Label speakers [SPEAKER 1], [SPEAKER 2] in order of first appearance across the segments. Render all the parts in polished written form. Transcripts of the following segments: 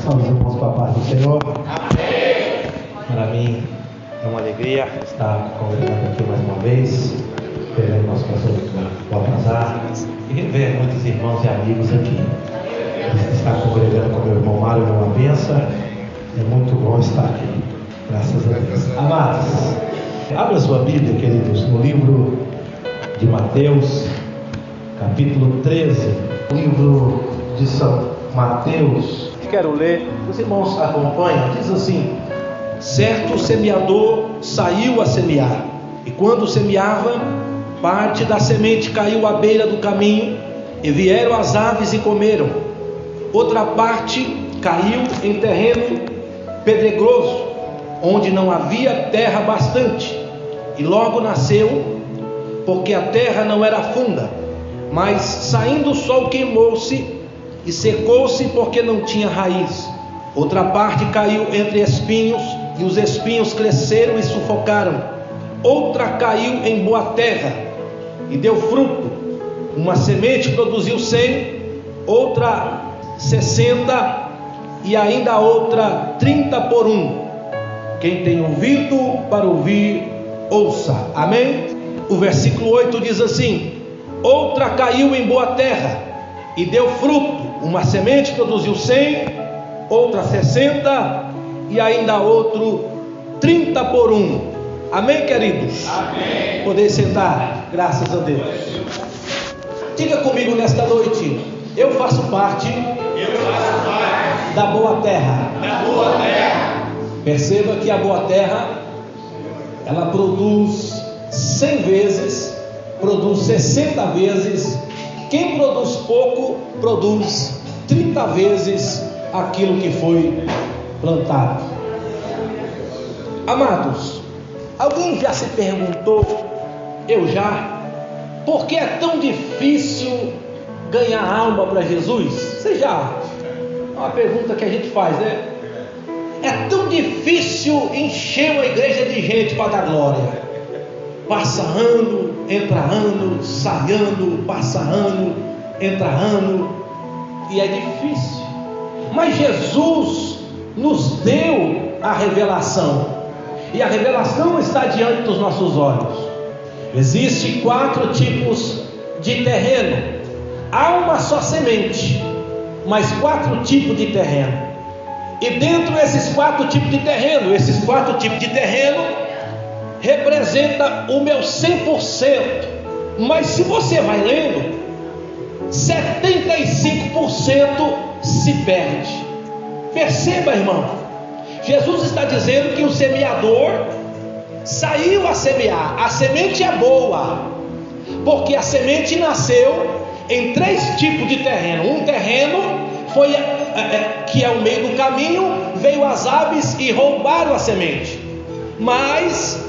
[SPEAKER 1] Vamos, irmãos, com a paz do Senhor. Amém. Para mim é uma alegria estar congregando aqui mais uma vez, pelo nosso pastor Baltazar, e rever muitos irmãos e amigos aqui. Estar congregando com meu irmão Mário é uma bênção. É muito bom estar aqui. Graças a Deus. Amados, abra sua Bíblia, queridos, no livro de Mateus, capítulo 13, livro de São Mateus. Quero ler, os irmãos acompanham. Diz assim: certo semeador saiu a semear, e quando semeava, parte da semente caiu à beira do caminho, e vieram as aves e comeram. Outra parte caiu em terreno pedregoso, onde não havia terra bastante, e logo nasceu, porque a terra não era funda. Mas saindo o sol queimou-se e secou-se, porque não tinha raiz. Outra parte caiu entre espinhos, e os espinhos cresceram e sufocaram. Outra caiu em boa terra e deu fruto. Uma semente produziu 100, outra 60 e ainda outra 30 por 1. Quem tem ouvido para ouvir, ouça. Amém? O versículo 8 diz assim: outra caiu em boa terra e deu fruto. Uma semente produziu 100, outra 60 e ainda outro 30 por 1. Amém, queridos? Amém. Poder sentar, graças a Deus. Diga comigo nesta noite: eu faço parte da boa terra. Perceba que a boa terra, ela produz 100 vezes, produz 60 vezes. Quem produz pouco, produz 30 vezes aquilo que foi plantado. Amados, alguém já se perguntou, eu já, por que é tão difícil ganhar alma para Jesus? Você já? É uma pergunta que a gente faz, né? É tão difícil encher uma igreja de gente para dar glória. Passa ano, entra ano, sai ano, passa ano, entra ano, e é difícil. Mas Jesus nos deu a revelação, e a revelação está diante dos nossos olhos. Existem 4 tipos de terreno. Há uma só semente, mas 4 tipos de terreno. E dentro desses 4 tipos de terreno, esses 4 tipos de terreno representa o meu 100%. Mas se você vai lendo, 75% se perde. Perceba, irmão, Jesus está dizendo que o semeador saiu a semear. A semente é boa, porque a semente nasceu em 3 tipos de terreno. Um terreno foi que é o meio do caminho, veio as aves e roubaram a semente. Mas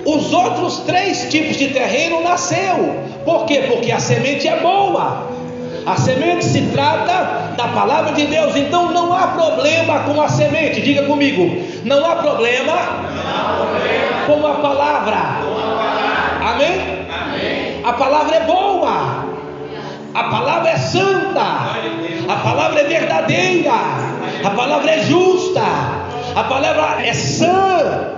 [SPEAKER 1] os outros 3 tipos de terreno nasceu. Por quê? Porque a semente é boa. A semente se trata da palavra de Deus. Então não há problema com a semente. Diga comigo: não há problema com a palavra. Amém? A palavra é boa, a palavra é santa, a palavra é verdadeira, a palavra é justa, a palavra é sã.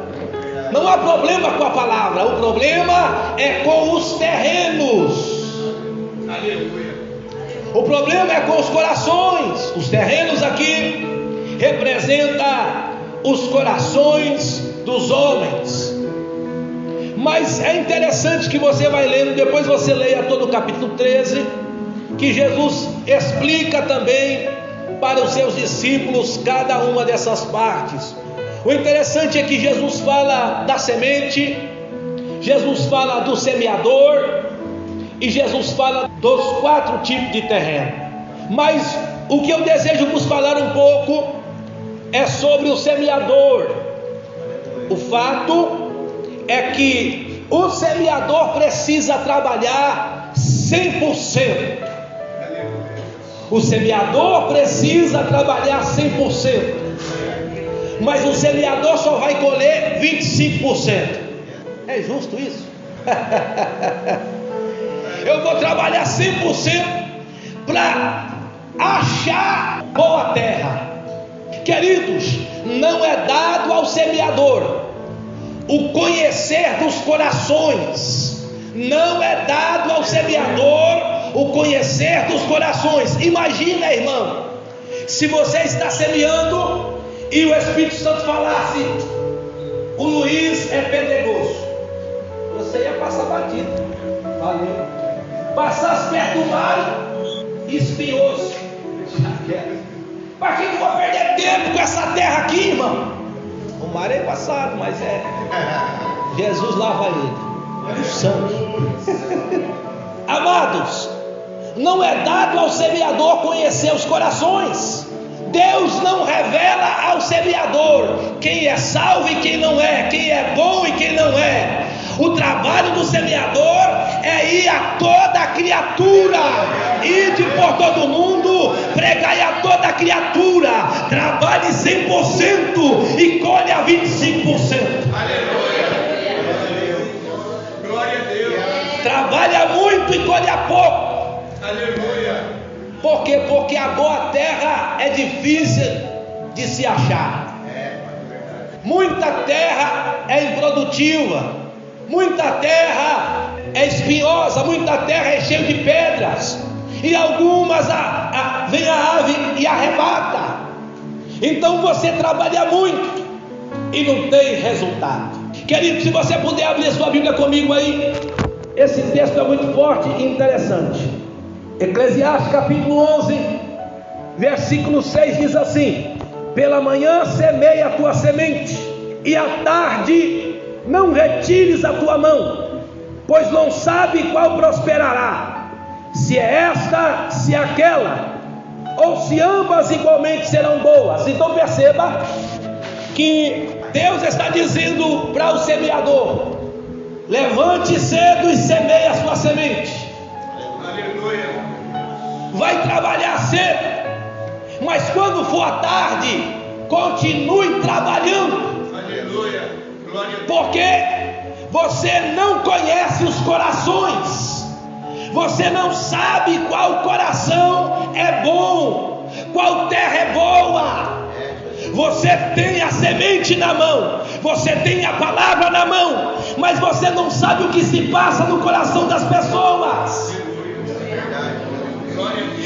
[SPEAKER 1] Não há problema com a palavra, o problema é com os terrenos. Aleluia. O problema é com os corações. Os terrenos aqui representam os corações dos homens. Mas é interessante que você vai lendo, depois você leia todo o capítulo 13, que Jesus explica também para os seus discípulos cada uma dessas partes. O interessante é que Jesus fala da semente, Jesus fala do semeador, e Jesus fala dos 4 tipos de terreno. Mas o que eu desejo vos falar um pouco é sobre o semeador. O fato é que o semeador precisa trabalhar 100%. O semeador precisa trabalhar 100%. Mas o semeador só vai colher 25%. É justo isso? Eu vou trabalhar 100% para achar boa terra. Queridos, não é dado ao semeador o conhecer dos corações. Não é dado ao semeador o conhecer dos corações. Imagina, irmão, se você está semeando e o Espírito Santo falasse: o Luiz é pedregoso, você ia passar batido. Valeu. Passasse perto do mar, espinhoso. Para que eu vou perder tempo com essa terra aqui, irmão? O mar é embaçado, mas Jesus lava ele, o sangue. Amados, não é dado ao semeador conhecer os corações. Deus não revela ao semeador quem é salvo e quem não é, quem é bom e quem não é. O trabalho do semeador é ir a toda a criatura, ide por todo mundo, pregai a toda a criatura, trabalhe 100% e colhe a 25%.
[SPEAKER 2] Aleluia. Glória a Deus.
[SPEAKER 1] Trabalha muito e colhe a pouco.
[SPEAKER 2] Aleluia.
[SPEAKER 1] Por quê? Porque a boa terra é difícil de se achar. Muita terra é improdutiva, muita terra é espinhosa, muita terra é cheia de pedras, e algumas vem a ave e arrebata. Então você trabalha muito e não tem resultado. Querido, se você puder abrir a sua Bíblia comigo aí, esse texto é muito forte e interessante. Eclesiastes capítulo 11, versículo 6 diz assim: pela manhã semeia a tua semente, e à tarde não retires a tua mão, pois não sabe qual prosperará, se é esta, se é aquela, ou se ambas igualmente serão boas. Então perceba que Deus está dizendo para o semeador: levante cedo e semeie a sua semente.
[SPEAKER 2] Aleluia.
[SPEAKER 1] Vai trabalhar cedo, mas quando for à tarde, continue trabalhando.
[SPEAKER 2] Aleluia. Glória a Deus.
[SPEAKER 1] Porque você não conhece os corações, você não sabe qual coração é bom, qual terra é boa. Você tem a semente na mão, você tem a palavra na mão, mas você não sabe o que se passa no coração das pessoas.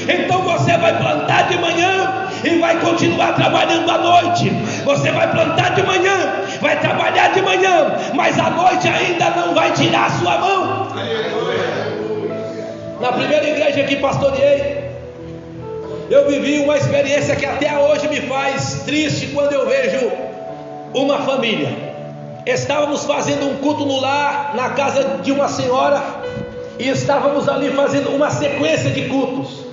[SPEAKER 1] Então você vai plantar de manhã e vai continuar trabalhando à noite. Você vai plantar de manhã, vai trabalhar de manhã, mas à noite ainda não vai tirar a sua mão. Na primeira igreja que pastoreei, eu vivi uma experiência que até hoje me faz triste quando eu vejo uma família. Estávamos fazendo um culto no lar, na casa de uma senhora, e estávamos ali fazendo uma sequência de cultos,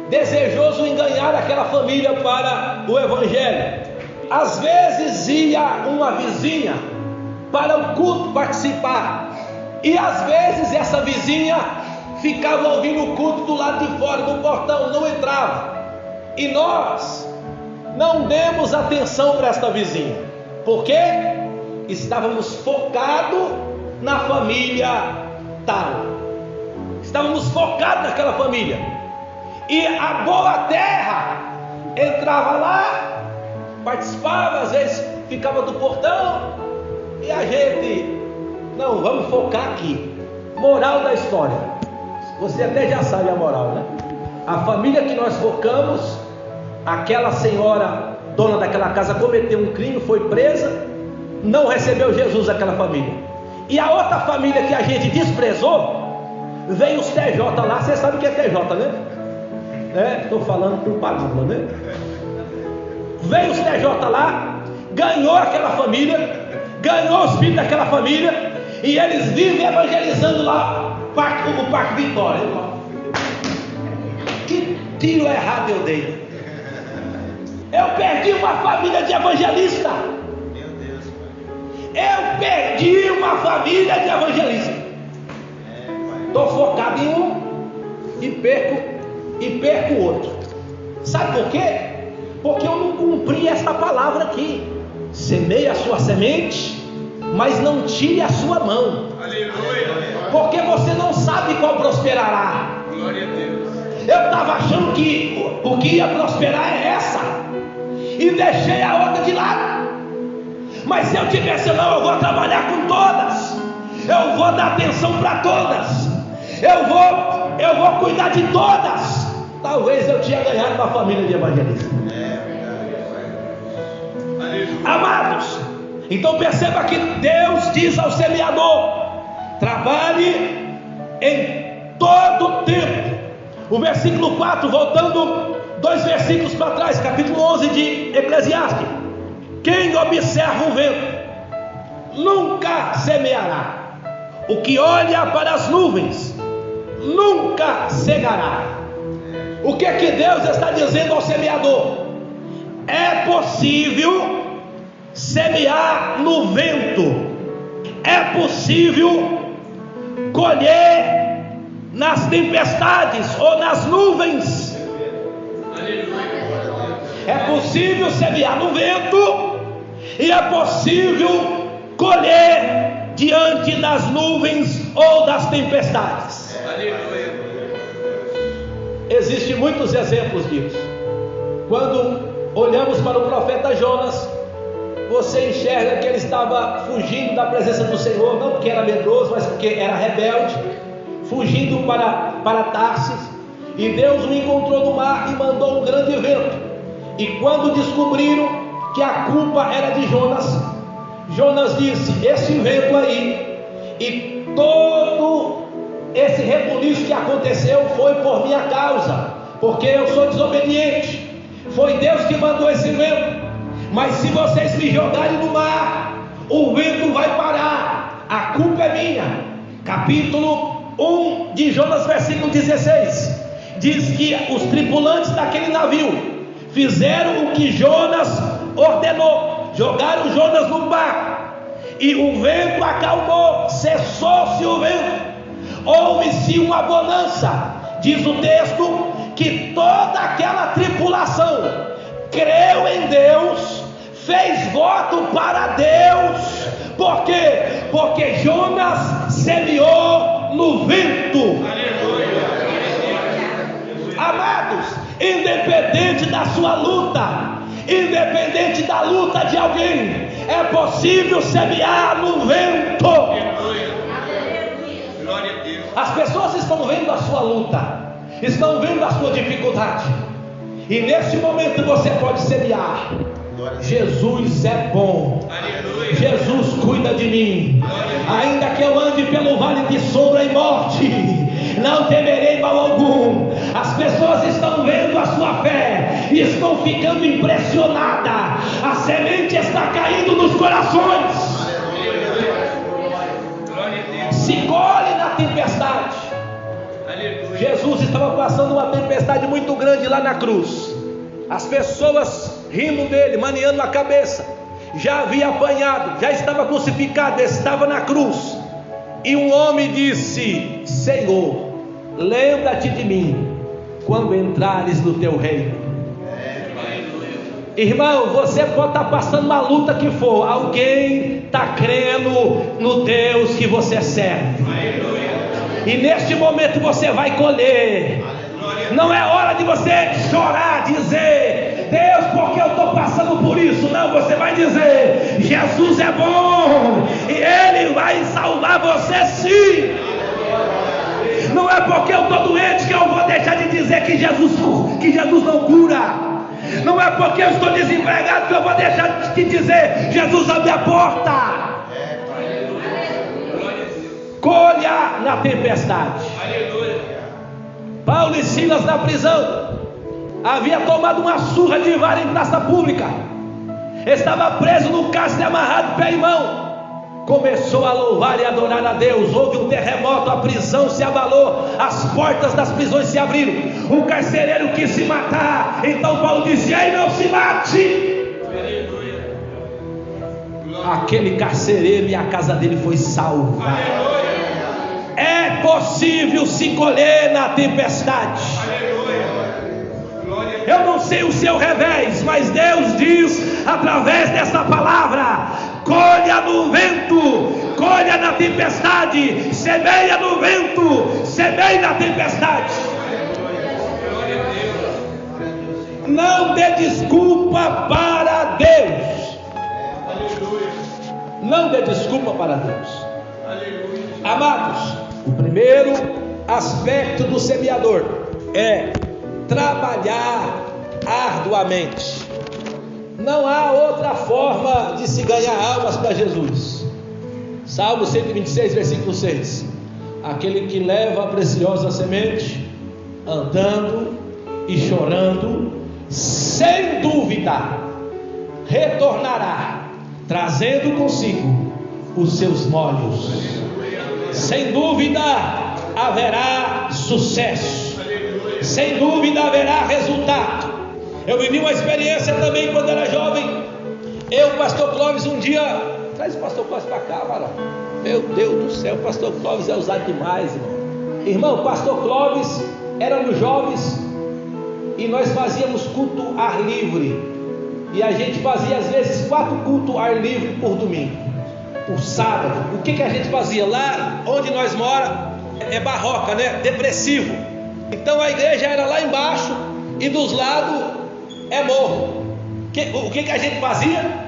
[SPEAKER 1] desejoso em ganhar aquela família para o evangelho. Às vezes ia uma vizinha para o culto participar, e às vezes essa vizinha ficava ouvindo o culto do lado de fora do portão, não entrava. E nós não demos atenção para esta vizinha, porque estávamos focados na família tal, estávamos focados naquela família. E a boa terra entrava lá, participava, às vezes ficava do portão, e a gente, não, vamos focar aqui. Moral da história, você até já sabe a moral, né? A família que nós focamos, aquela senhora, dona daquela casa, cometeu um crime, foi presa, não recebeu Jesus, aquela família. E a outra família que a gente desprezou, veio os TJ lá. Você sabe o que é TJ, né? Estou falando por padrão, né? Veio os TJ lá, ganhou aquela família, ganhou os filhos daquela família, e eles vivem evangelizando lá o Parque Vitória. Que tiro errado eu dei! Eu perdi uma família de evangelista.
[SPEAKER 2] Meu Deus.
[SPEAKER 1] Eu perdi uma família de evangelista. Estou focado em um e perco o outro. Sabe por quê? Porque eu não cumpri essa palavra aqui. Semeie a sua semente, mas não tire a sua mão.
[SPEAKER 2] Aleluia.
[SPEAKER 1] Porque você não sabe qual prosperará.
[SPEAKER 2] Glória a Deus.
[SPEAKER 1] Eu estava achando que o que ia prosperar é essa. e deixei a outra de lado. Mas se eu tivesse, não, eu vou trabalhar com todas, eu vou dar atenção para todas, eu vou cuidar de todas, talvez eu tinha ganhado uma família de evangelistas. Amados, então perceba que Deus diz ao semeador: trabalhe em todo o tempo. O versículo 4, voltando 2 versículos para trás, capítulo 11 de Eclesiastes: quem observa o vento nunca semeará, o que olha para as nuvens nunca cegará. O que é que Deus está dizendo ao semeador? É possível semear no vento, é possível colher nas tempestades ou nas nuvens. É possível semear no vento e é possível colher diante das nuvens ou das tempestades. Existem muitos exemplos disso. Quando olhamos para o profeta Jonas, você enxerga que ele estava fugindo da presença do Senhor, não porque era medroso, mas porque era rebelde, fugindo para Tarsis, e Deus o encontrou no mar e mandou um grande vento. E quando descobriram que a culpa era de Jonas, Jonas disse: esse vento aí e todo esse rebuliço que aconteceu foi por minha causa, porque eu sou desobediente. Foi Deus que mandou esse vento. Mas se vocês me jogarem no mar, o vento vai parar, a culpa é minha. Capítulo 1 de Jonas, versículo 16, diz que os tripulantes daquele navio fizeram o que Jonas ordenou, jogaram Jonas no barco, e o vento acalmou, cessou-se o vento, houve-se uma bonança. Diz o texto que toda aquela tripulação creu em Deus, fez voto para Deus. Por quê? Porque Jonas semeou no vento. Amados, independente da sua luta, independente da luta de alguém, é possível semear no vento. As pessoas estão vendo a sua luta, estão vendo a sua dificuldade, e nesse momento você pode semear: Jesus é bom, Jesus cuida de mim, ainda que eu ande pelo vale de sombra e morte, não temerei mal algum. As pessoas estão vendo a sua fé e estão ficando impressionadas. A semente está caindo nos corações. Se colhe na tempestade. Jesus estava passando uma tempestade muito grande lá na cruz, as pessoas rindo dele, maniando a cabeça. Já havia apanhado, já estava crucificado, estava na cruz. E um homem disse: Senhor, lembra-te de mim quando entrares no teu reino. Irmão, você pode estar passando uma luta que for, alguém está crendo no Deus que você serve, e neste momento você vai colher. Não é hora de você chorar, dizer: Deus, porque eu estou passando por isso. Não, você vai dizer: Jesus é bom e Ele vai salvar você sim. Não é porque eu estou doente que eu vou deixar de dizer que Jesus não cura. Não é porque eu estou desempregado que eu vou deixar de dizer: Jesus abre a porta. Colha na tempestade. Paulo e Silas na prisão, havia tomado uma surra de vara em praça pública, estava preso no cárcere, amarrado pé e mão. Começou a louvar e adorar a Deus. Houve um terremoto, a prisão se abalou, as portas das prisões se abriram. O carcereiro quis se matar, então Paulo disse: ei, não se mate. Aquele carcereiro e a casa dele foi salva. É possível se colher na tempestade. Eu não sei o seu revés, mas Deus diz através dessa palavra: colha no vento, colha na tempestade, semeia no vento, semeia na tempestade. Não dê desculpa para Deus.
[SPEAKER 2] Aleluia.
[SPEAKER 1] Não dê desculpa para Deus.
[SPEAKER 2] Aleluia.
[SPEAKER 1] Amados, o primeiro aspecto do semeador é trabalhar arduamente. Não há outra forma de se ganhar almas para Jesus. Salmo 126, versículo 6. Aquele que leva a preciosa semente, andando e chorando, sem dúvida retornará, trazendo consigo os seus molhos. Sem dúvida haverá sucesso. Sem dúvida haverá resultado. Eu vivi uma experiência também quando era jovem. Eu, pastor Clóvis, um dia... Traz o pastor Clóvis para cá, varão. Meu Deus do céu, o pastor Clóvis é usado demais, irmão. Irmão, pastor Clóvis, éramos jovens e nós fazíamos culto ar livre. E a gente fazia às vezes 4 cultos ar livre por domingo, por sábado. O que a gente fazia? Lá onde nós mora é barroca, né? Depressivo. Então a igreja era lá embaixo e dos lados é morro. O que a gente fazia?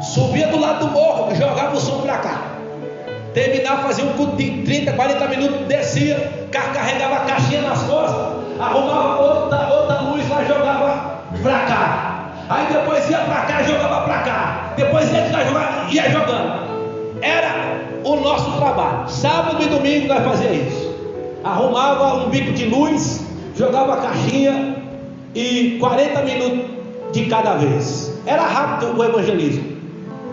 [SPEAKER 1] Subia do lado do morro, jogava o som para cá. Terminava, fazia um culto de 30, 40 minutos, descia, carregava a caixinha nas costas, arrumava outra luz lá, jogava para cá. Aí depois ia para cá, jogava para cá. Depois ia jogando. Era o nosso trabalho. Sábado e domingo nós fazíamos isso. Arrumava um bico de luz, jogava a caixinha e 40 minutos de cada vez. Era rápido o evangelismo.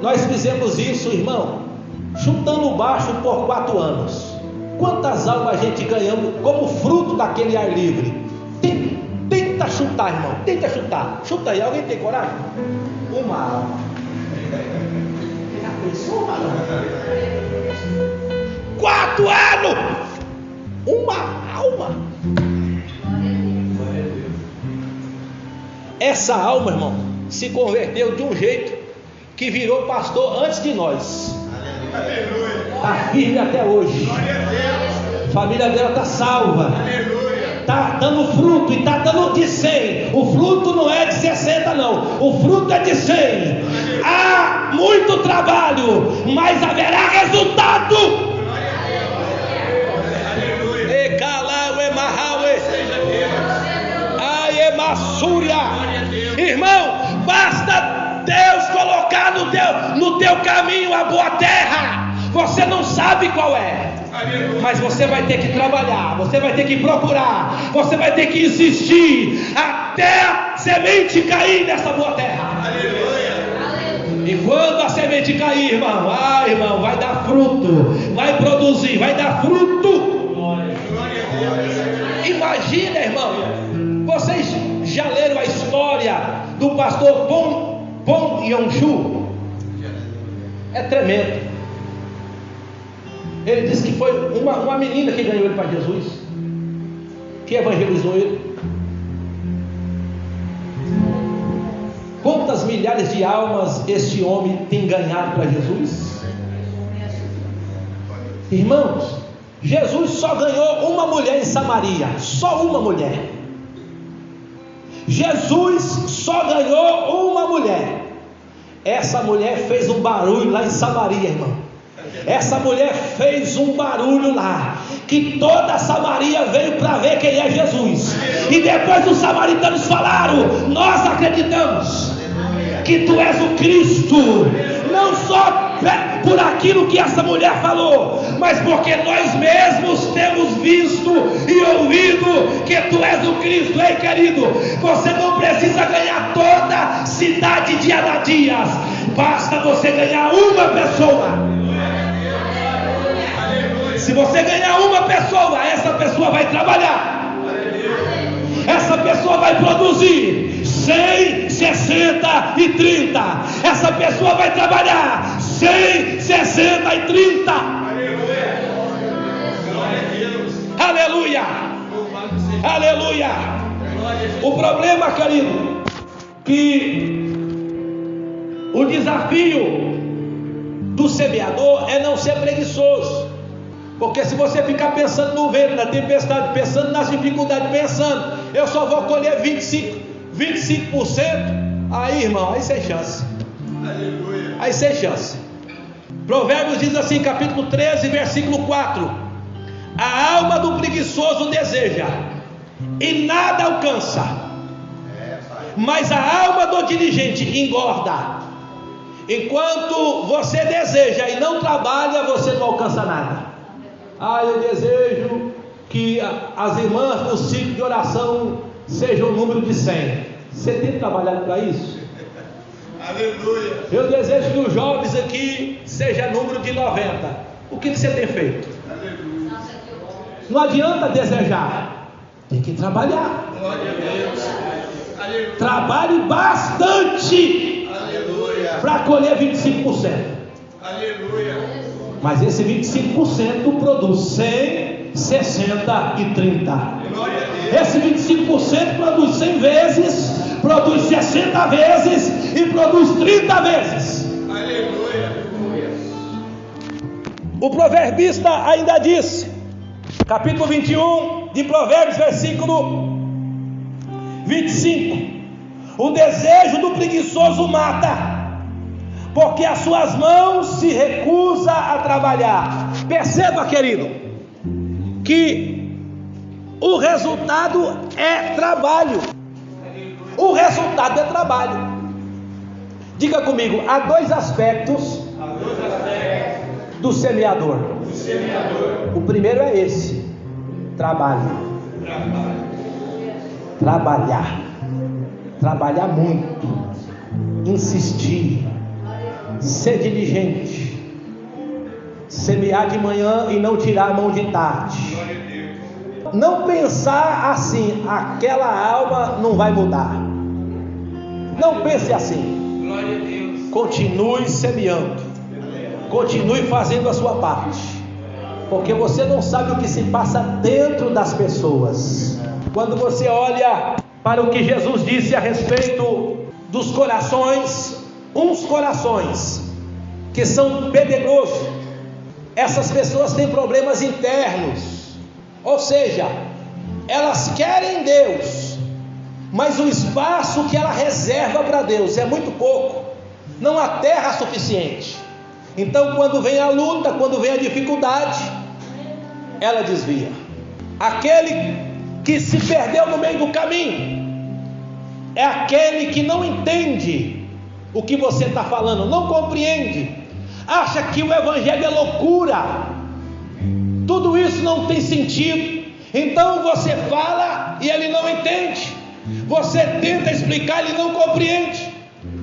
[SPEAKER 1] Nós fizemos isso, irmão, chutando baixo por 4 anos. Quantas almas a gente ganhamos como fruto daquele ar livre? Tenta chutar, irmão, tenta chutar. Chuta aí, alguém tem coragem? Uma alma. Já pensou, mano? 4 anos! Uma alma. Essa alma, irmão, se converteu de um jeito que virou pastor antes de nós. Está firme até hoje. A família dela está salva. Está dando fruto e está dando de 100. O fruto não é de 60 não. O fruto é de 100. Há muito trabalho, mas haverá resultado. Irmão, basta Deus colocar no teu caminho a boa terra. Você não sabe qual é, mas você vai ter que trabalhar, você vai ter que procurar, você vai ter que insistir até a semente cair nessa boa terra. E quando a semente cair, irmão, irmão, vai dar fruto, vai produzir, vai dar fruto. Imagina, irmão, vocês já leram a história do pastor Bong Yong-Chu? É tremendo. Ele disse que foi uma menina que ganhou ele para Jesus, que evangelizou ele. Quantas milhares de almas este homem tem ganhado para Jesus? Irmãos, Jesus só ganhou uma mulher em Samaria, só uma mulher. Jesus só ganhou uma mulher. Essa mulher fez um barulho lá em Samaria, irmão. Essa mulher fez um barulho lá, que toda Samaria veio para ver quem é Jesus. E depois os samaritanos falaram: nós acreditamos que tu és o Cristo. Não só por aquilo que essa mulher falou, mas porque nós mesmos temos visto e ouvido que tu és o Cristo. Ei, querido, você não precisa ganhar toda a cidade de Anadias, basta você ganhar uma pessoa. Se você ganhar uma pessoa, essa pessoa vai trabalhar, essa pessoa vai produzir 100, 60 e 30. Essa pessoa vai trabalhar 100, 60 e 30. Aleluia. Aleluia. O problema, querido, que o desafio do semeador é não ser preguiçoso. Porque se você ficar pensando no vento, na tempestade, pensando nas dificuldades, pensando, eu só vou colher 25, 25%, aí irmão, aí sem chance.
[SPEAKER 2] Aleluia.
[SPEAKER 1] Aí sem chance. Provérbios diz assim, capítulo 13, versículo 4: a alma do preguiçoso deseja e nada alcança, mas a alma do diligente engorda. Enquanto você deseja e não trabalha, você não alcança nada. Eu desejo que as irmãs do ciclo de oração sejam o número de 100. Você tem trabalhado para isso?
[SPEAKER 2] Aleluia.
[SPEAKER 1] Eu desejo que os jovens aqui seja número de 90. O que você tem feito?
[SPEAKER 2] Aleluia.
[SPEAKER 1] Não adianta desejar, tem que trabalhar.
[SPEAKER 2] Glória a Deus. Aleluia.
[SPEAKER 1] Trabalhe bastante para colher 25%.
[SPEAKER 2] Aleluia.
[SPEAKER 1] Mas esse 25% produz 100, 60 e 30.
[SPEAKER 2] Glória a Deus.
[SPEAKER 1] Esse 25% produz 100 vezes, produz 60 vezes e produz 30 vezes.
[SPEAKER 2] Aleluia.
[SPEAKER 1] O proverbista ainda disse, capítulo 21 de Provérbios, versículo 25: o desejo do preguiçoso mata, porque as suas mãos se recusam a trabalhar. Perceba, querido, que o resultado é trabalho. O resultado é trabalho. Diga comigo, há dois aspectos do semeador. O primeiro é esse: trabalho. Trabalhar muito, insistir, ser diligente, semear de manhã e não tirar a mão de tarde. Não pensar assim, aquela alma não vai mudar. Não pense assim.
[SPEAKER 2] Glória a Deus.
[SPEAKER 1] Continue semeando, continue fazendo a sua parte, porque você não sabe o que se passa dentro das pessoas. Quando você olha para o que Jesus disse a respeito dos corações, uns corações que são pedregosos, essas pessoas têm problemas internos, ou seja, elas querem Deus, mas o espaço que ela reserva para Deus é muito pouco, não há terra suficiente. Então, quando vem a luta, quando vem a dificuldade, ela desvia. Aquele que se perdeu no meio do caminho é aquele que não entende o que você está falando, não compreende, acha que o evangelho é loucura, tudo isso não tem sentido. Então você fala e ele não entende, você tenta explicar, ele não compreende.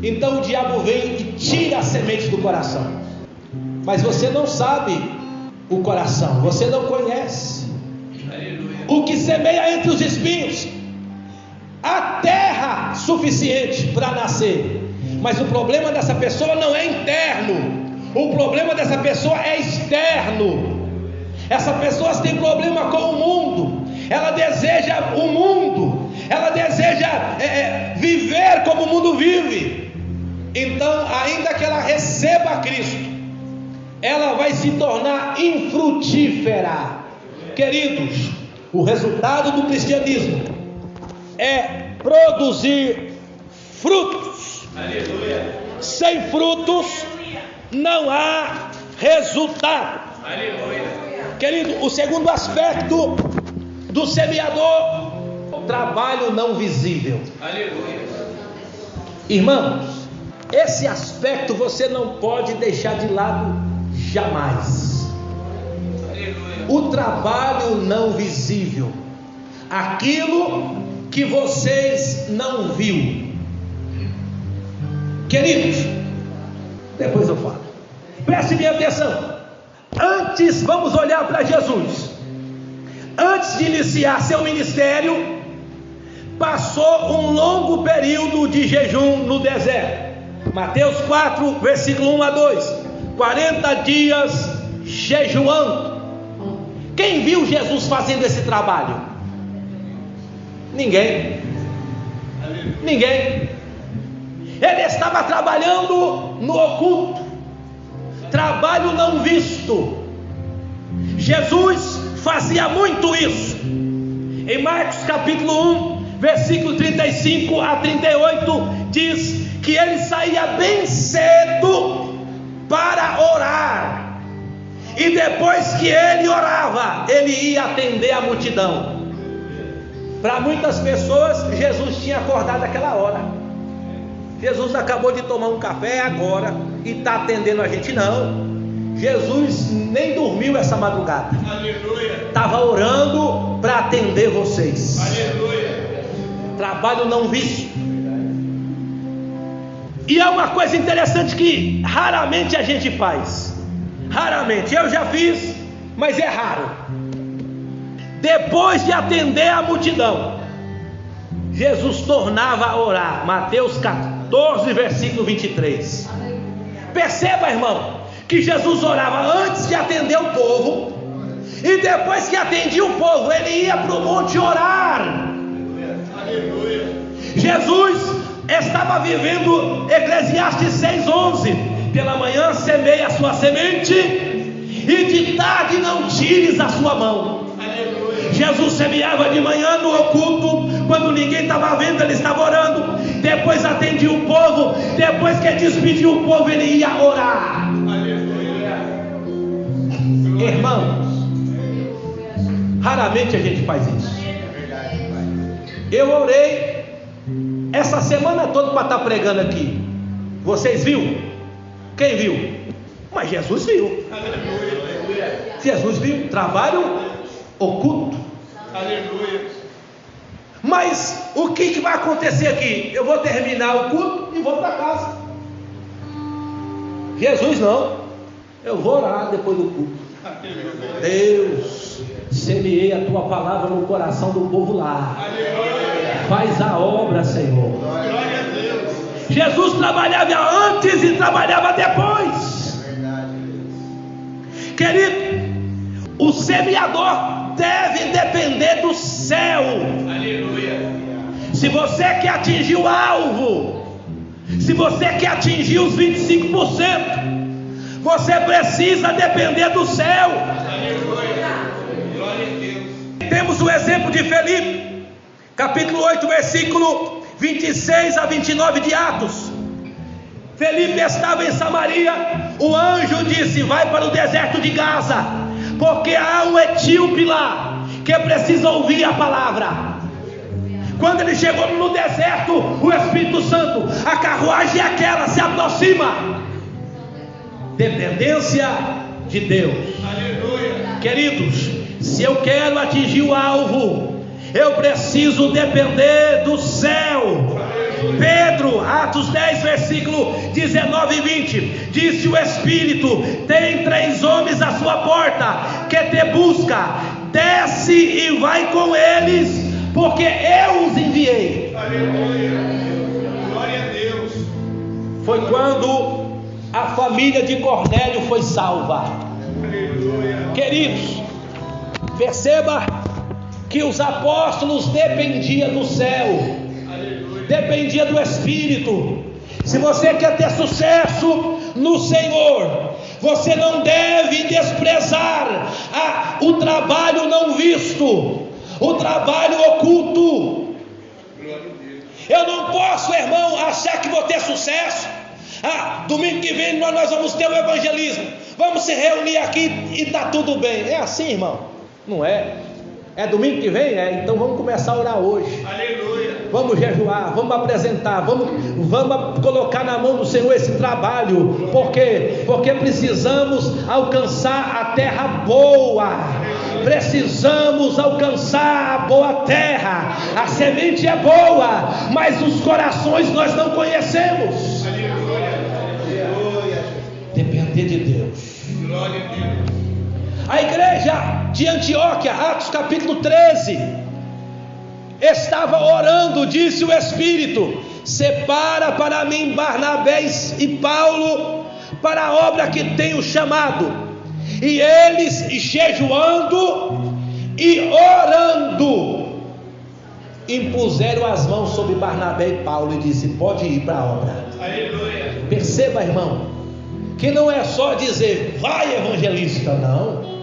[SPEAKER 1] Então o diabo vem e tira a semente do coração, mas você não sabe o coração, você não conhece. O que semeia entre os espinhos, há terra suficiente para nascer, mas o problema dessa pessoa não é interno, o problema dessa pessoa é externo. Essa pessoa tem problema com o mundo, ela deseja o mundo, ela deseja viver como o mundo vive. Então, ainda que ela receba Cristo, ela vai se tornar infrutífera. Queridos, o resultado do cristianismo é produzir frutos.
[SPEAKER 2] Aleluia.
[SPEAKER 1] Sem frutos não há resultado.
[SPEAKER 2] Aleluia.
[SPEAKER 1] Querido, o segundo aspecto do semeador, o trabalho não visível.
[SPEAKER 2] Aleluia.
[SPEAKER 1] Irmãos, esse aspecto você não pode deixar de lado jamais. O trabalho não visível, aquilo que vocês não viram. Queridos, depois eu falo, preste minha atenção. Antes, vamos olhar para Jesus. Antes de iniciar seu ministério, passou um longo período de jejum no deserto. Mateus 4, versículo 1 a 2, 40 dias jejuando. Quem viu Jesus fazendo esse trabalho? Ninguém. Ninguém. Ele estava trabalhando no oculto, trabalho não visto. Jesus fazia muito isso. Em Marcos capítulo 1, versículo 35 a 38, diz que ele saía bem cedo para orar, e depois que ele orava, ele ia atender a multidão. Para muitas pessoas, Jesus tinha acordado aquela hora. Jesus acabou de tomar um café agora e está atendendo a gente. Não, Jesus nem dormiu essa madrugada.
[SPEAKER 2] Aleluia.
[SPEAKER 1] Estava orando para atender vocês.
[SPEAKER 2] Aleluia.
[SPEAKER 1] Trabalho não visto. E é uma coisa interessante que raramente a gente faz. Raramente, eu já fiz, mas é raro. Depois de atender a multidão, Jesus tornava a orar. Mateus 14, versículo 23. Perceba, irmão, que Jesus orava antes de atender o povo, e depois que atendia o povo, ele ia para o monte orar.
[SPEAKER 2] Aleluia.
[SPEAKER 1] Jesus estava vivendo Eclesiastes 6:11. Pela manhã semeia a sua semente, e de tarde não tires a sua mão.
[SPEAKER 2] Aleluia.
[SPEAKER 1] Jesus semeava de manhã no oculto, quando ninguém estava vendo, ele estava orando. Depois atendia o povo, depois que despediu o povo, ele ia orar.
[SPEAKER 2] Aleluia.
[SPEAKER 1] Irmãos, raramente a gente faz isso. Eu orei essa semana toda para estar pregando aqui. Vocês viram? Quem viu? Mas Jesus viu.
[SPEAKER 2] Aleluia.
[SPEAKER 1] Jesus viu. Trabalho oculto.
[SPEAKER 2] Aleluia.
[SPEAKER 1] Mas o que vai acontecer aqui? Eu vou terminar o culto e vou para casa. Jesus não. Eu vou orar depois do culto. Deus, semeei a tua palavra no coração do povo lá.
[SPEAKER 2] Aleluia.
[SPEAKER 1] Faz a obra, Senhor.
[SPEAKER 2] Glória a Deus.
[SPEAKER 1] Jesus trabalhava antes e trabalhava depois. Querido, o semeador deve depender do céu.
[SPEAKER 2] Aleluia.
[SPEAKER 1] Se você quer atingir o alvo, se você quer atingir os 25%, você precisa depender do céu.
[SPEAKER 2] Aleluia. Glória a Deus.
[SPEAKER 1] Temos o exemplo de Felipe, capítulo 8, versículo 26 a 29 de Atos. Felipe estava em Samaria. O anjo disse: vai para o deserto de Gaza, porque há um etíope lá que precisa ouvir a palavra. Quando ele chegou no deserto, o Espírito Santo, a carruagem aquela se aproxima. Dependência de Deus.
[SPEAKER 2] Aleluia.
[SPEAKER 1] Queridos, se eu quero atingir o alvo, eu preciso depender do céu. Pedro, Atos 10, versículo 19 e 20, disse o Espírito: tem 3 homens à sua porta que te busca, desce e vai com eles, porque eu os enviei.
[SPEAKER 2] Aleluia. Glória a Deus.
[SPEAKER 1] Foi quando a família de Cornélio foi salva.
[SPEAKER 2] Aleluia.
[SPEAKER 1] Queridos, perceba que os apóstolos dependiam do céu, dependia do Espírito. Se você quer ter sucesso no Senhor, você não deve desprezar o trabalho não visto, o trabalho oculto. Eu não posso, irmão, achar que vou ter sucesso. Domingo que vem nós vamos ter o evangelismo, vamos se reunir aqui e está tudo bem. É assim, irmão? Não é. É domingo que vem? É. Então vamos começar a orar hoje.
[SPEAKER 2] Aleluia.
[SPEAKER 1] Vamos jejuar, vamos apresentar, vamos colocar na mão do Senhor esse trabalho. Por quê? Porque precisamos alcançar a terra boa. Precisamos alcançar a boa terra. A semente é boa, mas os corações nós não conhecemos. Depender de Deus.
[SPEAKER 2] Glória a Deus.
[SPEAKER 1] A igreja de Antioquia, Atos capítulo 13, estava orando, disse o Espírito: separa para mim Barnabé e Paulo para a obra que tenho chamado. E eles, jejuando e orando, impuseram as mãos sobre Barnabé e Paulo e disse: pode ir para a obra.
[SPEAKER 2] Aleluia.
[SPEAKER 1] Perceba, irmão, que não é só dizer vai evangelista, não.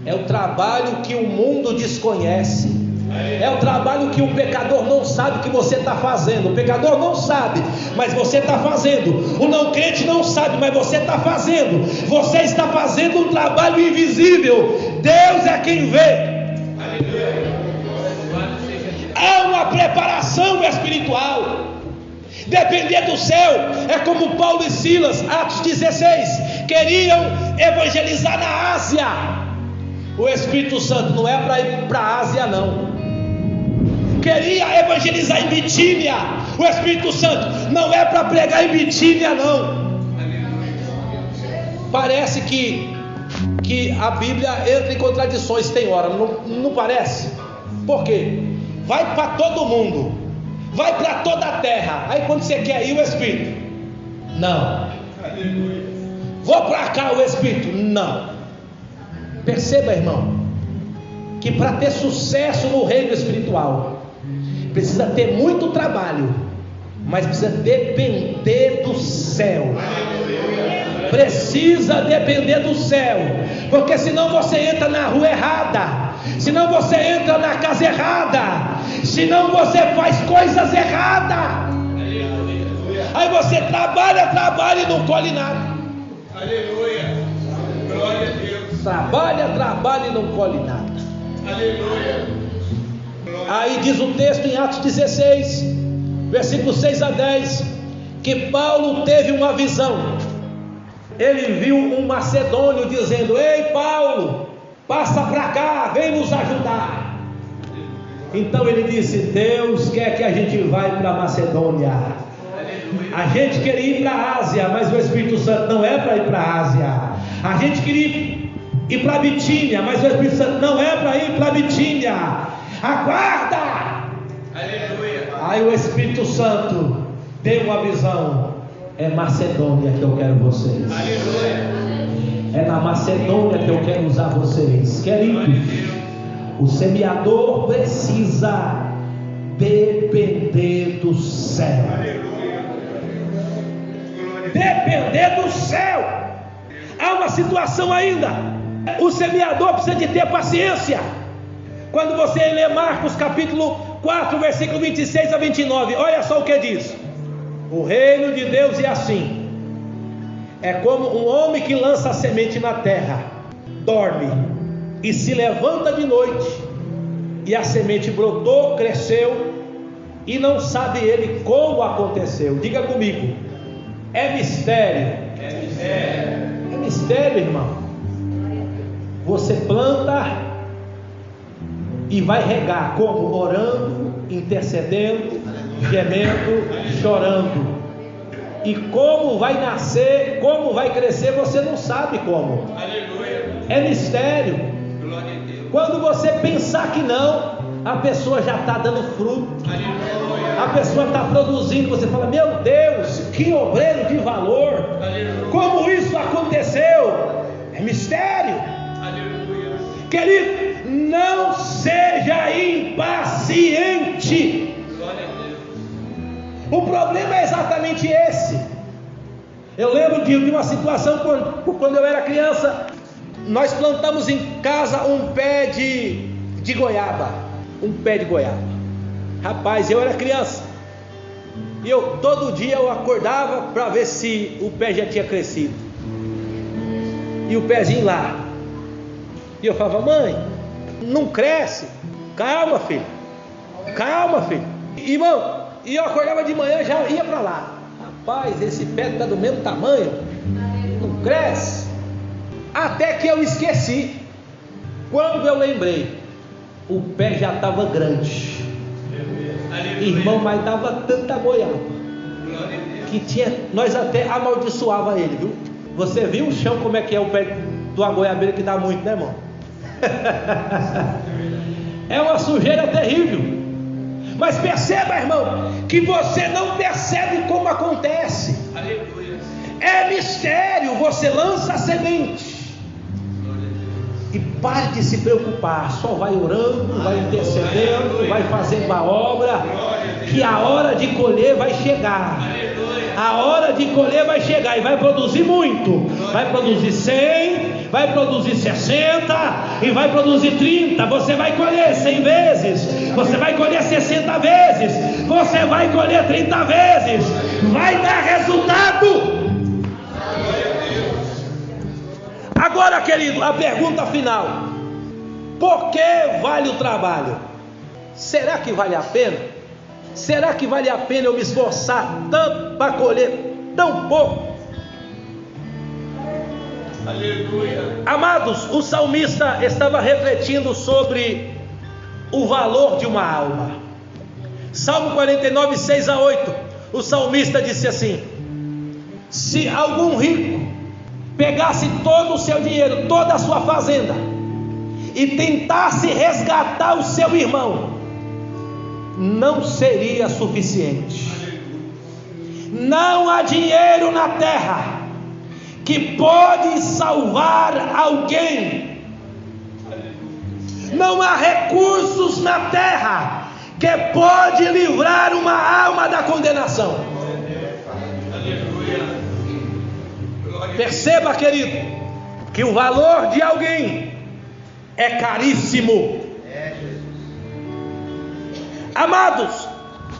[SPEAKER 1] É o trabalho que o mundo desconhece. É o trabalho que o pecador não sabe que você está fazendo. O pecador não sabe, mas você está fazendo. O não crente não sabe, mas você está fazendo. Você está fazendo um trabalho invisível. Deus é quem vê. Há uma preparação espiritual. Depender do céu é como Paulo e Silas, Atos 16, queriam evangelizar na Ásia. O Espírito Santo não é para ir para a Ásia, não. Queria evangelizar em Bitínia. O Espírito Santo não é para pregar em Bitínia, não. Parece que a Bíblia entra em contradições, tem hora, não parece? Por quê? Vai para todo mundo, vai para toda a terra. Aí quando você quer ir, o Espírito, não. Vou para cá, o Espírito, não. Perceba, irmão, que para ter sucesso no reino espiritual precisa ter muito trabalho, mas precisa depender do céu. Precisa depender do céu, porque senão você entra na rua errada, senão você entra na casa errada, senão você faz coisas erradas. Aí você trabalha e não colhe nada.
[SPEAKER 2] Aleluia. Glória a Deus.
[SPEAKER 1] Trabalha e não colhe nada.
[SPEAKER 2] Aleluia.
[SPEAKER 1] Aí diz o texto em Atos 16, versículos 6 a 10, que Paulo teve uma visão. Ele viu um macedônio dizendo: ei Paulo, passa para cá, vem nos ajudar. Então ele disse: Deus quer que a gente vá para a Macedônia. A gente queria ir para a Ásia, mas o Espírito Santo não é para ir para a Ásia. A gente queria ir para Bitínia, mas o Espírito Santo não é para ir para Bitínia. Aguarda!
[SPEAKER 2] Aleluia.
[SPEAKER 1] Aí o Espírito Santo deu uma visão: é Macedônia que eu quero vocês.
[SPEAKER 2] Aleluia.
[SPEAKER 1] É na Macedônia que eu quero usar vocês. Querido, o semeador precisa depender do céu. Depender do céu. Há uma situação ainda. O semeador precisa de ter paciência. Quando você lê Marcos capítulo 4, versículo 26 a 29, olha só o que diz: o reino de Deus é assim. É como um homem que lança a semente na terra, dorme e se levanta de noite, e a semente brotou, cresceu, e não sabe ele como aconteceu. Diga comigo: é mistério.
[SPEAKER 2] É mistério.
[SPEAKER 1] É mistério, irmão. Você planta e vai regar como? Orando, intercedendo, gemendo, chorando. E como vai nascer, como vai crescer, você não sabe como.
[SPEAKER 2] Aleluia.
[SPEAKER 1] É mistério.
[SPEAKER 2] Glória a Deus.
[SPEAKER 1] Quando você pensar que não, a pessoa já está dando fruto.
[SPEAKER 2] Aleluia.
[SPEAKER 1] A pessoa está produzindo. Você fala: meu Deus, que obreiro de valor.
[SPEAKER 2] Aleluia.
[SPEAKER 1] Como isso aconteceu? É mistério.
[SPEAKER 2] Aleluia.
[SPEAKER 1] Querido, não seja impaciente.
[SPEAKER 2] Glória a Deus.
[SPEAKER 1] O problema é exatamente esse. Eu lembro de uma situação quando eu era criança. Nós plantamos em casa um pé de goiaba. Um pé de goiaba. Rapaz, eu era criança, e todo dia eu acordava para ver se o pé já tinha crescido. E o pezinho lá. E eu falava: mãe, não cresce. Calma, filho. Calma, filho. Irmão, e eu acordava de manhã, já ia para lá. Rapaz, esse pé está do mesmo tamanho, não cresce. Até que eu esqueci. Quando eu lembrei, o pé já estava grande.
[SPEAKER 2] Aleluia.
[SPEAKER 1] Irmão, mas dava tanta goiaba
[SPEAKER 2] Glória a Deus.
[SPEAKER 1] que tinha, nós até amaldiçoava ele, viu? Você viu o chão como é que é o pé de uma goiabeira que dá muito, né, irmão? É uma sujeira terrível. Mas perceba, irmão, que você não percebe como acontece.
[SPEAKER 2] Aleluia.
[SPEAKER 1] É mistério. Você lança a semente e pare de se preocupar. Só vai orando, vai intercedendo, vai fazendo a obra, que a hora de colher vai chegar. A hora de colher vai chegar e vai produzir muito. Vai produzir 100, vai produzir 60 e vai produzir 30. Você vai colher 100 vezes, você vai colher 60 vezes, você vai colher 30 vezes. Vai dar resultado. Agora, querido, a pergunta final: por que vale o trabalho? Será que vale a pena? Será que vale a pena eu me esforçar tanto para colher tão pouco?
[SPEAKER 2] Aleluia.
[SPEAKER 1] Amados, o salmista estava refletindo sobre o valor de uma alma. Salmo 49, 6 a 8. O salmista disse assim: se algum rico pegasse todo o seu dinheiro, toda a sua fazenda, e tentasse resgatar o seu irmão, não seria suficiente. Não há dinheiro na terra que pode salvar alguém. Não há recursos na terra que pode livrar uma alma da condenação. Perceba, querido, que o valor de alguém é caríssimo. Amados,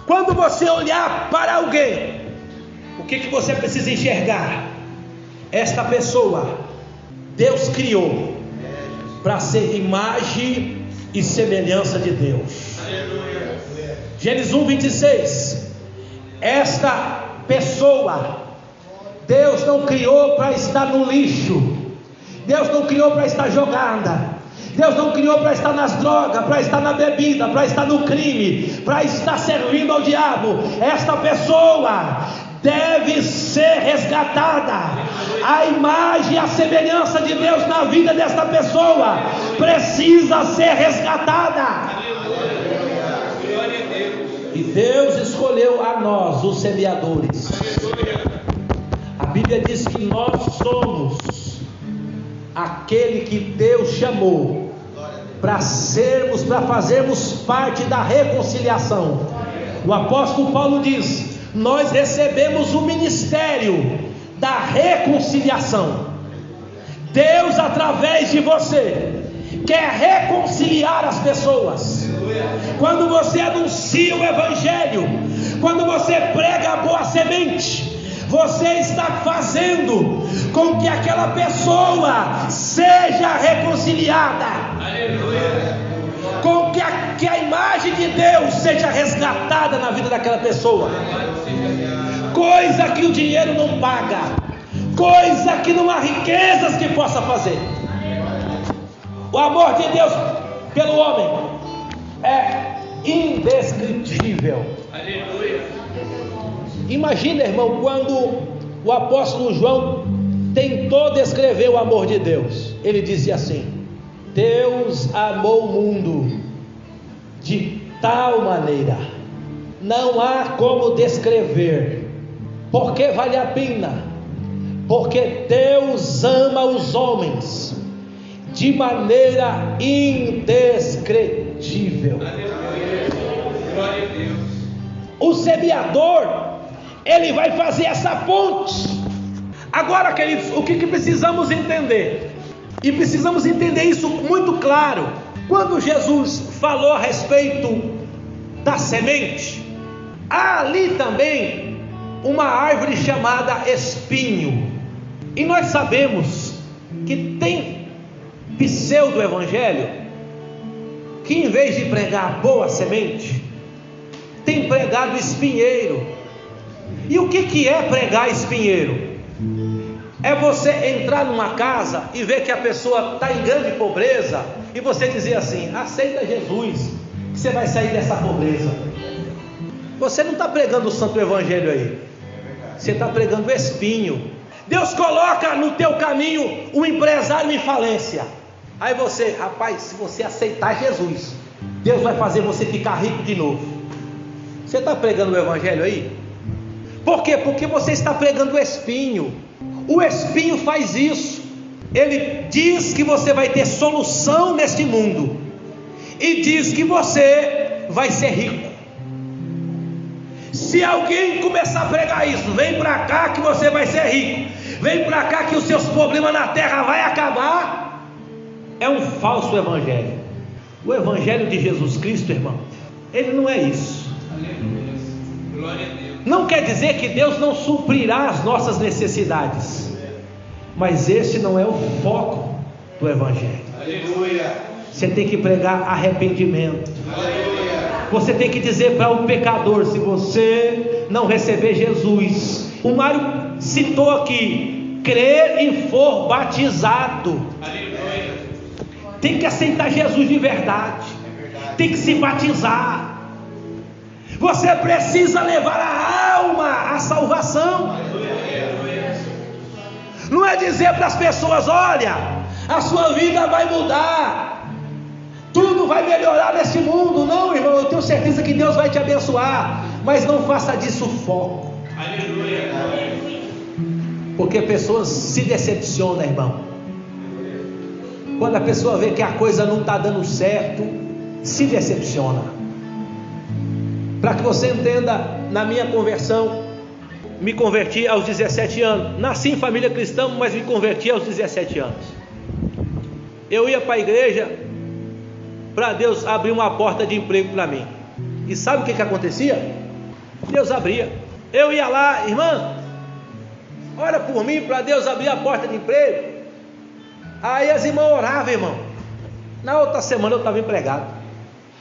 [SPEAKER 1] quando você olhar para alguém, o que você precisa enxergar? Esta pessoa, Deus criou para ser imagem e semelhança de Deus. Gênesis 1, 26. Esta pessoa, Deus não criou para estar no lixo. Deus não criou para estar jogada. Deus não criou para estar nas drogas, para estar na bebida, para estar no crime, para estar servindo ao diabo. Esta pessoa deve ser resgatada. A imagem e a semelhança de Deus na vida desta pessoa precisa ser resgatada. E Deus escolheu a nós, os semeadores. A Bíblia diz que nós somos aquele que Deus chamou para fazermos parte da reconciliação. O apóstolo Paulo diz: nós recebemos o ministério da reconciliação. Deus, através de você, quer reconciliar as pessoas. Quando você anuncia o evangelho, quando você prega a boa semente, você está fazendo com que aquela pessoa seja reconciliada. Aleluia. Com que a imagem de Deus seja resgatada na vida daquela pessoa. Coisa que o dinheiro não paga, coisa que não há riquezas que possa fazer. O amor de Deus pelo homem é indescritível. Aleluia. Imagina, irmão, quando o apóstolo João tentou descrever o amor de Deus. Ele dizia assim: Deus amou o mundo de tal maneira, não há como descrever. Porque vale a pena? Porque Deus ama os homens de maneira indescritível. Glória a Deus. O semeador, ele vai fazer essa ponte. Agora, queridos, o que precisamos entender? E precisamos entender isso muito claro. Quando Jesus falou a respeito da semente, há ali também uma árvore chamada espinho. E nós sabemos que tem pseudo-evangelho que, em vez de pregar a boa semente, tem pregado espinheiro. E o que é pregar espinheiro? É você entrar numa casa e ver que a pessoa está em grande pobreza e você dizer assim: aceita Jesus, que você vai sair dessa pobreza. Você não está pregando o santo evangelho aí, você está pregando espinho. Deus coloca no teu caminho um empresário em falência. Aí você, rapaz, se você aceitar Jesus, Deus vai fazer você ficar rico de novo. Você está pregando o evangelho aí? Por quê? Porque você está pregando o espinho. O espinho faz isso. Ele diz que você vai ter solução neste mundo e diz que você vai ser rico. Se alguém começar a pregar isso, vem para cá que você vai ser rico, vem para cá que os seus problemas na terra vai acabar, é um falso evangelho. O evangelho de Jesus Cristo, irmão, ele não é isso.
[SPEAKER 2] Glória a Deus.
[SPEAKER 1] Não quer dizer que Deus não suprirá as nossas necessidades, mas esse não é o foco do evangelho.
[SPEAKER 2] Aleluia.
[SPEAKER 1] Você tem que pregar arrependimento.
[SPEAKER 2] Aleluia.
[SPEAKER 1] Você tem que dizer para o pecador: se você não receber Jesus, o Mário citou aqui, crer e for batizado.
[SPEAKER 2] Aleluia.
[SPEAKER 1] Tem que aceitar Jesus de verdade. Tem que se batizar. Você precisa levar a alma à salvação. Não é dizer para as pessoas: olha, a sua vida vai mudar, tudo vai melhorar nesse mundo. Não, irmão, eu tenho certeza que Deus vai te abençoar, mas não faça disso foco.
[SPEAKER 2] Aleluia.
[SPEAKER 1] Porque pessoas se decepcionam, irmão. Quando a pessoa vê que a coisa não está dando certo, se decepciona. Para que você entenda, na minha conversão, me converti aos 17 anos. Nasci em família cristã, mas me converti aos 17 anos. Eu ia para a igreja para Deus abrir uma porta de emprego para mim. E sabe o que acontecia? Deus abria. Eu ia lá: irmã, ora por mim para Deus abrir a porta de emprego. Aí as irmãs oravam, irmão. Na outra semana eu estava empregado.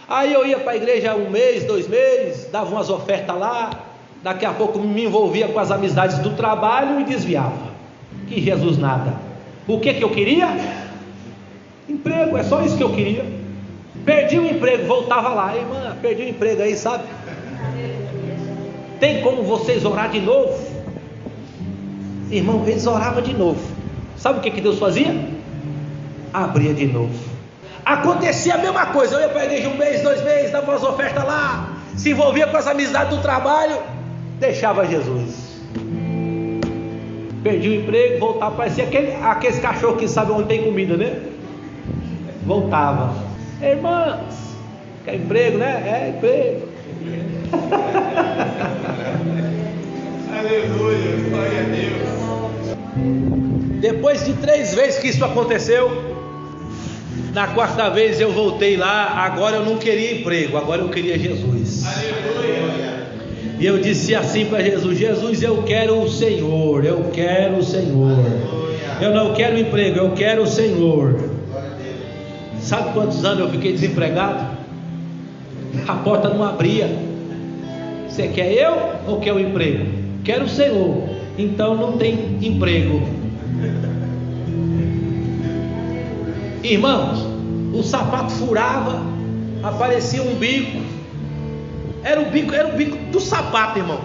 [SPEAKER 1] Aí eu ia para a igreja 1 mês, 2 meses, dava umas ofertas lá. Daqui a pouco me envolvia com as amizades do trabalho e desviava. Que Jesus nada. O que eu queria? Emprego, é só isso que eu queria. Perdi o emprego, voltava lá: irmã, perdi o emprego aí, sabe? Tem como vocês orar de novo? Irmão, eles oravam de novo. Sabe o que Deus fazia? Abria de novo. Acontecia a mesma coisa. Eu ia para a igreja 1 mês, 2 meses, dava umas ofertas lá, se envolvia com as amizades do trabalho, deixava Jesus. Perdi o emprego, voltava, parecia aqueles cachorros que sabem onde tem comida, né? Voltava: irmãs, quer emprego, né? É, emprego.
[SPEAKER 2] Aleluia. Glória a Deus.
[SPEAKER 1] Depois de 3 vezes que isso aconteceu, na 4ª vez eu voltei lá. Agora eu não queria emprego, agora eu queria Jesus.
[SPEAKER 2] Aleluia.
[SPEAKER 1] E eu disse assim para Jesus: Jesus, eu quero o Senhor, eu quero o Senhor. Eu não quero emprego, eu quero o Senhor. Sabe quantos anos eu fiquei desempregado? A porta não abria. Você quer eu ou quer o emprego? Quero o Senhor. Então não tem emprego. Irmãos, o sapato furava, aparecia um bico. Era o bico do sapato, irmão.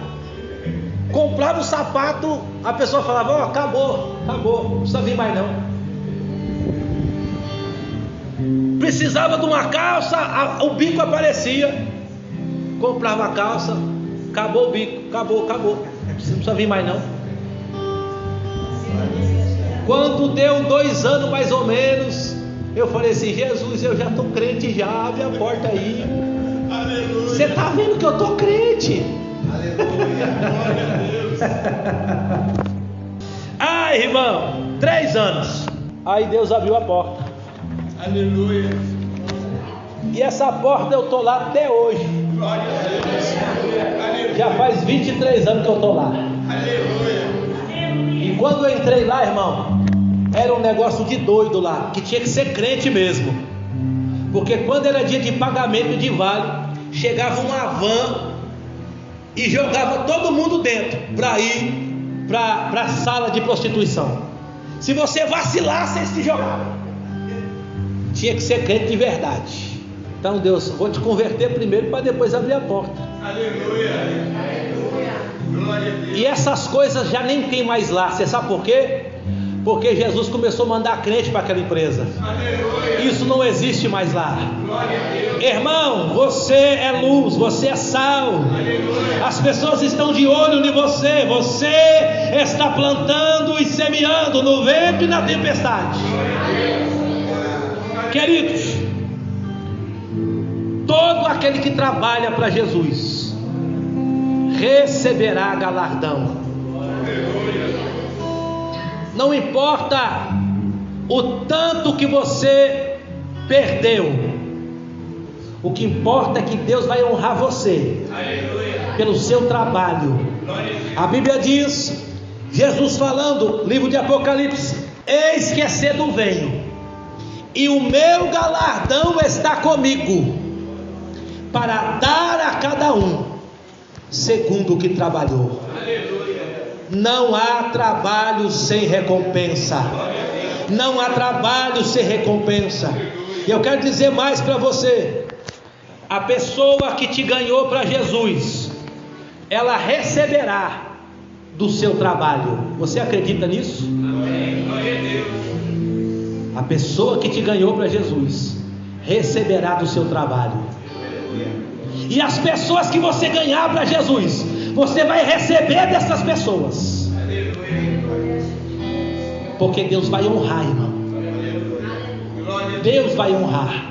[SPEAKER 1] Comprava o sapato, a pessoa falava: ó, acabou, não precisa vir mais não. Precisava de uma calça, o bico aparecia. Comprava a calça, acabou o bico, acabou, não precisa vir mais não. Quando deu 2 anos mais ou menos, eu falei assim: Jesus, eu já estou crente já, abre a porta aí.
[SPEAKER 2] Aleluia.
[SPEAKER 1] Você está vendo que eu estou crente?
[SPEAKER 2] Aleluia. Glória a Deus.
[SPEAKER 1] Ai, irmão, 3 anos. Aí Deus abriu a porta.
[SPEAKER 2] Aleluia.
[SPEAKER 1] E essa porta eu estou lá até hoje.
[SPEAKER 2] Glória a Deus. Aleluia.
[SPEAKER 1] Já faz 23 anos que eu estou lá.
[SPEAKER 2] Aleluia.
[SPEAKER 1] E quando eu entrei lá, irmão, era um negócio de doido lá, que tinha que ser crente mesmo. Porque quando era dia de pagamento de vale, chegava uma van e jogava todo mundo dentro para ir para a sala de prostituição. Se você vacilasse, você se jogava. Tinha que ser crente de verdade. Então Deus, vou te converter primeiro para depois abrir a porta.
[SPEAKER 2] Aleluia. Glória a Deus.
[SPEAKER 1] E essas coisas já nem tem mais lá. Você sabe por quê? Porque Jesus começou a mandar crente para aquela empresa.
[SPEAKER 2] Aleluia.
[SPEAKER 1] Isso não existe mais lá.
[SPEAKER 2] Glória a Deus.
[SPEAKER 1] Irmão, você é luz, você é sal.
[SPEAKER 2] Aleluia.
[SPEAKER 1] As pessoas estão de olho em você. Você está plantando e semeando no vento e na tempestade. Queridos, todo aquele que trabalha para Jesus receberá galardão. Não importa o tanto que você perdeu, o que importa é que Deus vai honrar você pelo seu trabalho. A Bíblia diz, Jesus falando, livro de Apocalipse: eis que cedo venho, e o meu galardão está comigo, para dar a cada um segundo o que trabalhou. Não há trabalho sem recompensa. Não há trabalho sem recompensa. E eu quero dizer mais para você: a pessoa que te ganhou para Jesus, ela receberá do seu trabalho. Você acredita nisso? A pessoa que te ganhou para Jesus receberá do seu trabalho. E as pessoas que você ganhar para Jesus, você vai receber dessas pessoas. Porque Deus vai honrar, irmão. Deus vai honrar.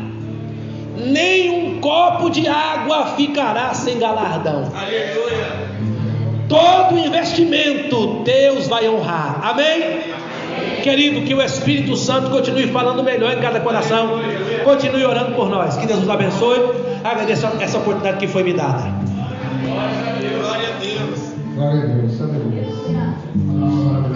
[SPEAKER 1] Nem um copo de água ficará sem galardão. Todo investimento Deus vai honrar. Amém? Querido, que o Espírito Santo continue falando melhor em cada coração. Continue orando por nós. Que Deus nos abençoe. Agradeço essa oportunidade que foi me dada.
[SPEAKER 2] Glória a Deus.
[SPEAKER 3] Glória a Deus. Aleluia.